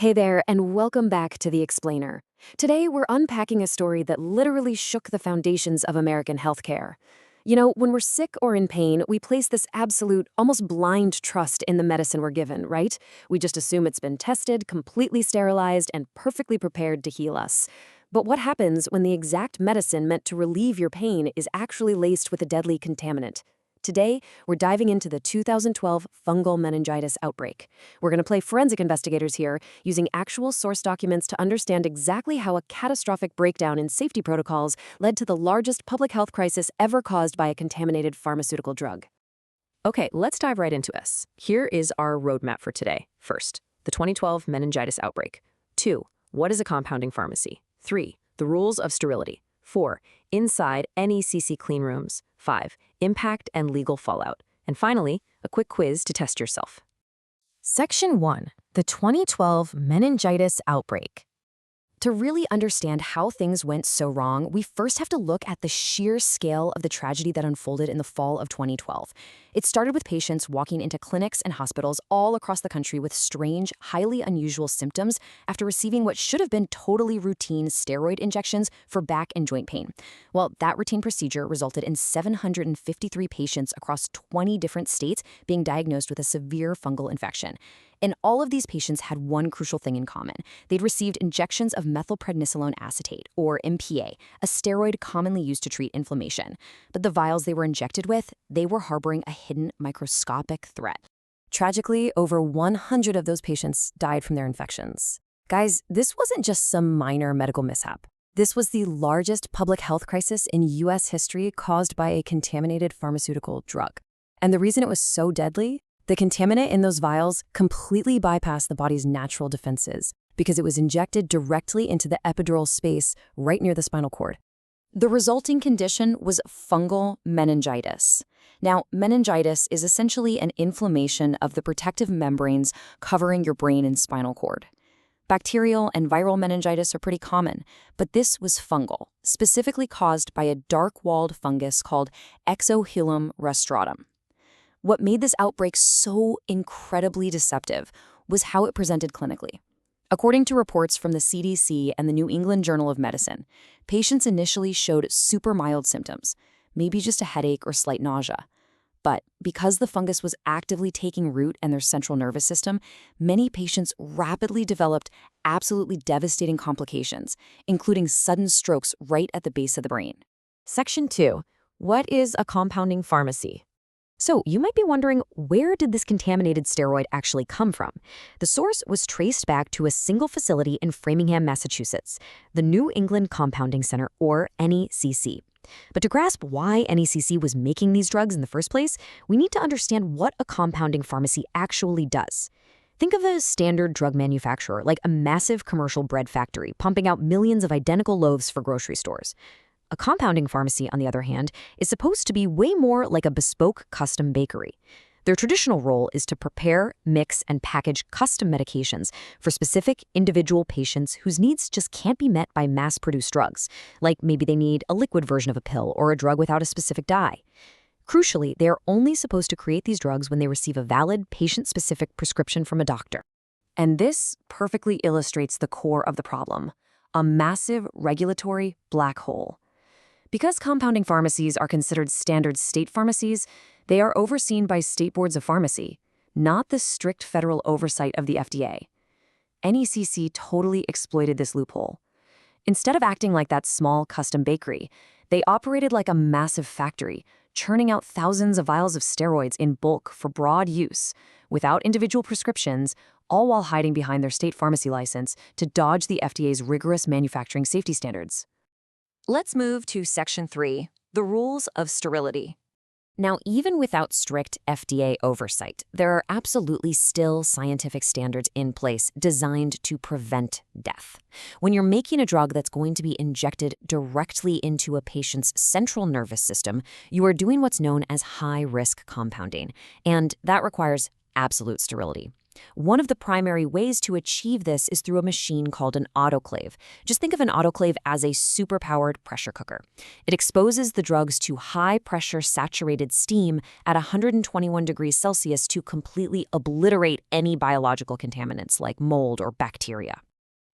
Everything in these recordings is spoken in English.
Hey there, and welcome back to The Explainer. Today, we're unpacking a story that literally shook the foundations of American healthcare. You know, when we're sick or in pain, we place this absolute, almost blind trust in the medicine we're given, right? We just assume it's been tested, completely sterilized, and perfectly prepared to heal us. But what happens when the exact medicine meant to relieve your pain is actually laced with a deadly contaminant? Today, we're diving into the 2012 fungal meningitis outbreak. We're going to play forensic investigators here, using actual source documents to understand exactly how a catastrophic breakdown in safety protocols led to the largest public health crisis ever caused by a contaminated pharmaceutical drug. Okay, let's dive right into this. Here is our roadmap for today. First, the 2012 meningitis outbreak. 2. What is a compounding pharmacy? 3. The rules of sterility. 4. Inside NECC clean rooms. 5. Impact and legal fallout. And finally, a quick quiz to test yourself. Section 1. The 2012 meningitis outbreak. To really understand how things went so wrong, we first have to look at the sheer scale of the tragedy that unfolded in the fall of 2012. It started with patients walking into clinics and hospitals all across the country with strange, highly unusual symptoms after receiving what should have been totally routine steroid injections for back and joint pain. Well, that routine procedure resulted in 753 patients across 20 different states being diagnosed with a severe fungal infection. And all of these patients had one crucial thing in common. They'd received injections of methylprednisolone acetate, or MPA, a steroid commonly used to treat inflammation. But the vials they were injected with, they were harboring a hidden microscopic threat. Tragically, over 100 of those patients died from their infections. Guys, this wasn't just some minor medical mishap. This was the largest public health crisis in U.S. history caused by a contaminated pharmaceutical drug. And the reason it was so deadly? The contaminant in those vials completely bypassed the body's natural defenses because it was injected directly into the epidural space right near the spinal cord. The resulting condition was fungal meningitis. Now, meningitis is essentially an inflammation of the protective membranes covering your brain and spinal cord. Bacterial and viral meningitis are pretty common, but this was fungal, specifically caused by a dark-walled fungus called Exserohilum rostratum. What made this outbreak so incredibly deceptive was how it presented clinically. According to reports from the CDC and the New England Journal of Medicine, patients initially showed super mild symptoms, maybe just a headache or slight nausea. But because the fungus was actively taking root in their central nervous system, many patients rapidly developed absolutely devastating complications, including sudden strokes right at the base of the brain. Section 2. What is a compounding pharmacy? So you might be wondering, where did this contaminated steroid actually come from? The source was traced back to a single facility in Framingham, Massachusetts, the New England Compounding Center, or NECC. But to grasp why NECC was making these drugs in the first place, we need to understand what a compounding pharmacy actually does. Think of a standard drug manufacturer, like a massive commercial bread factory pumping out millions of identical loaves for grocery stores. A compounding pharmacy, on the other hand, is supposed to be way more like a bespoke custom bakery. Their traditional role is to prepare, mix, and package custom medications for specific individual patients whose needs just can't be met by mass-produced drugs, like maybe they need a liquid version of a pill or a drug without a specific dye. Crucially, they are only supposed to create these drugs when they receive a valid, patient-specific prescription from a doctor. And this perfectly illustrates the core of the problem: a massive regulatory black hole. Because compounding pharmacies are considered standard state pharmacies, they are overseen by state boards of pharmacy, not the strict federal oversight of the FDA. NECC totally exploited this loophole. Instead of acting like that small custom bakery, they operated like a massive factory, churning out thousands of vials of steroids in bulk for broad use, without individual prescriptions, all while hiding behind their state pharmacy license to dodge the FDA's rigorous manufacturing safety standards. Let's move to Section 3, the rules of sterility. Now, even without strict FDA oversight, there are absolutely still scientific standards in place designed to prevent death. When you're making a drug that's going to be injected directly into a patient's central nervous system, you are doing what's known as high-risk compounding, and that requires absolute sterility. One of the primary ways to achieve this is through a machine called an autoclave. Just think of an autoclave as a superpowered pressure cooker. It exposes the drugs to high-pressure saturated steam at 121 degrees Celsius to completely obliterate any biological contaminants like mold or bacteria.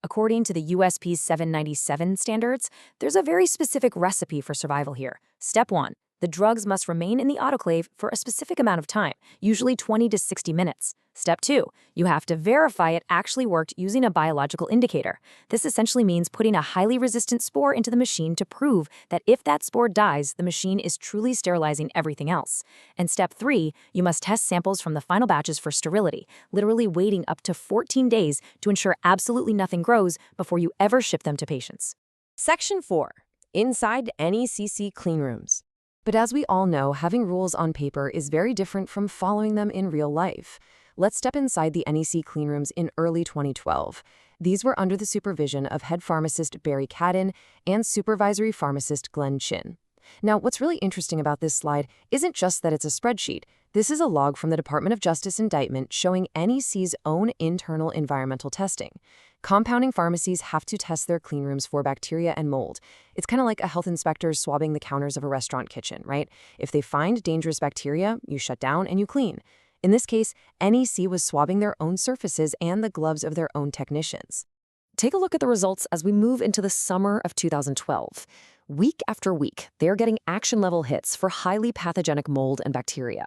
According to the USP 797 standards, there's a very specific recipe for survival here. Step 1. The drugs must remain in the autoclave for a specific amount of time, usually 20 to 60 minutes. Step 2. You have to verify it actually worked using a biological indicator. This essentially means putting a highly resistant spore into the machine to prove that if that spore dies, the machine is truly sterilizing everything else. And Step 3, you must test samples from the final batches for sterility, literally waiting up to 14 days to ensure absolutely nothing grows before you ever ship them to patients. Section 4. Inside NECC cleanrooms. But as we all know, having rules on paper is very different from following them in real life. Let's step inside the NEC cleanrooms in early 2012. These were under the supervision of head pharmacist Barry Cadden and supervisory pharmacist Glenn Chin. Now, what's really interesting about this slide isn't just that it's a spreadsheet. This is a log from the Department of Justice indictment showing NEC's own internal environmental testing. Compounding pharmacies have to test their cleanrooms for bacteria and mold. It's kind of like a health inspector swabbing the counters of a restaurant kitchen, right? If they find dangerous bacteria, you shut down and you clean. In this case, NEC was swabbing their own surfaces and the gloves of their own technicians. Take a look at the results as we move into the summer of 2012. Week after week, they're getting action-level hits for highly pathogenic mold and bacteria.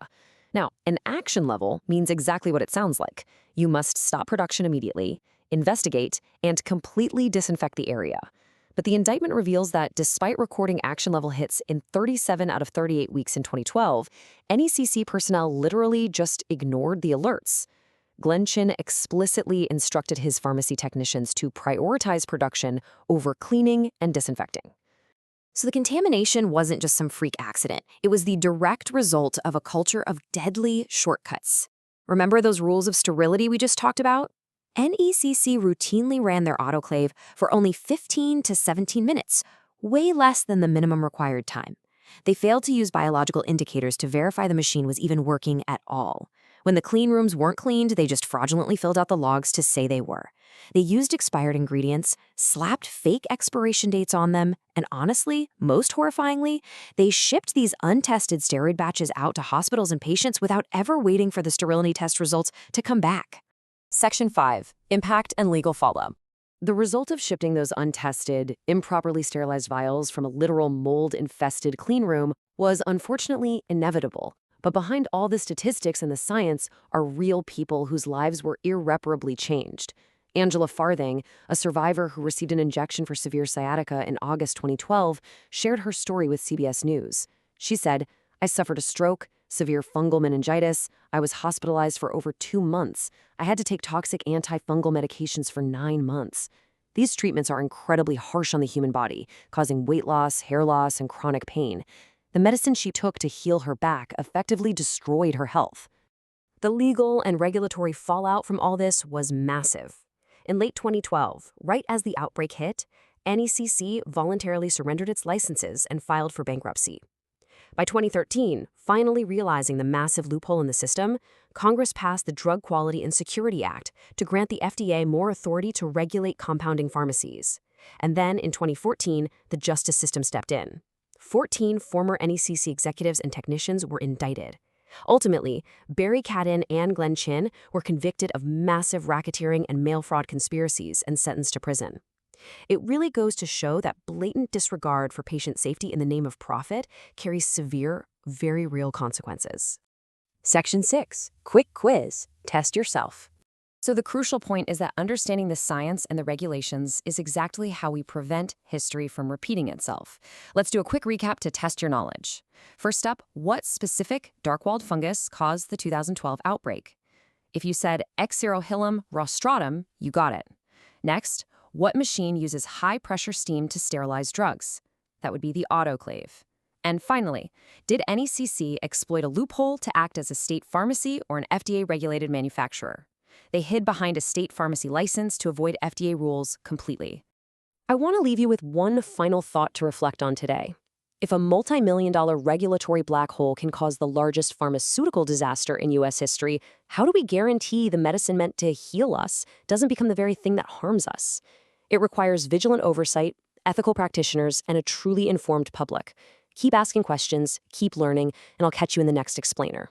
Now, an action level means exactly what it sounds like. You must stop production immediately, investigate, and completely disinfect the area. But the indictment reveals that despite recording action-level hits in 37 out of 38 weeks in 2012, NECC personnel literally just ignored the alerts. Glenn Chin explicitly instructed his pharmacy technicians to prioritize production over cleaning and disinfecting. So the contamination wasn't just some freak accident. It was the direct result of a culture of deadly shortcuts. Remember those rules of sterility we just talked about? NECC routinely ran their autoclave for only 15 to 17 minutes, way less than the minimum required time. They failed to use biological indicators to verify the machine was even working at all. When the clean rooms weren't cleaned, they just fraudulently filled out the logs to say they were. They used expired ingredients, slapped fake expiration dates on them, and honestly, most horrifyingly, they shipped these untested steroid batches out to hospitals and patients without ever waiting for the sterility test results to come back. Section 5. Impact and legal fallout. The result of shipping those untested, improperly sterilized vials from a literal mold-infested clean room was unfortunately inevitable. But behind all the statistics and the science are real people whose lives were irreparably changed. Angela Farthing, a survivor who received an injection for severe sciatica in August 2012, shared her story with CBS News. She said, "I suffered a stroke, severe fungal meningitis. I was hospitalized for over 2 months. I had to take toxic antifungal medications for 9 months. These treatments are incredibly harsh on the human body, causing weight loss, hair loss, and chronic pain. The medicine she took to heal her back effectively destroyed her health." The legal and regulatory fallout from all this was massive. In late 2012, right as the outbreak hit, NECC voluntarily surrendered its licenses and filed for bankruptcy. By 2013, finally realizing the massive loophole in the system, Congress passed the Drug Quality and Security Act to grant the FDA more authority to regulate compounding pharmacies. And then, in 2014, the justice system stepped in. 14 former NECC executives and technicians were indicted. Ultimately, Barry Cadden and Glenn Chin were convicted of massive racketeering and mail fraud conspiracies and sentenced to prison. It really goes to show that blatant disregard for patient safety in the name of profit carries severe, very real consequences. Section 6. Quick quiz. Test yourself. So the crucial point is that understanding the science and the regulations is exactly how we prevent history from repeating itself. Let's do a quick recap to test your knowledge. First up, what specific dark-walled fungus caused the 2012 outbreak? If you said Exserohilum rostratum, you got it. Next, what machine uses high-pressure steam to sterilize drugs? That would be the autoclave. And finally, did NECC exploit a loophole to act as a state pharmacy or an FDA-regulated manufacturer? They hid behind a state pharmacy license to avoid FDA rules completely. I want to leave you with one final thought to reflect on today. If a multi-million-dollar regulatory black hole can cause the largest pharmaceutical disaster in U.S. history, how do we guarantee the medicine meant to heal us doesn't become the very thing that harms us? It requires vigilant oversight, ethical practitioners, and a truly informed public. Keep asking questions, keep learning, and I'll catch you in the next explainer.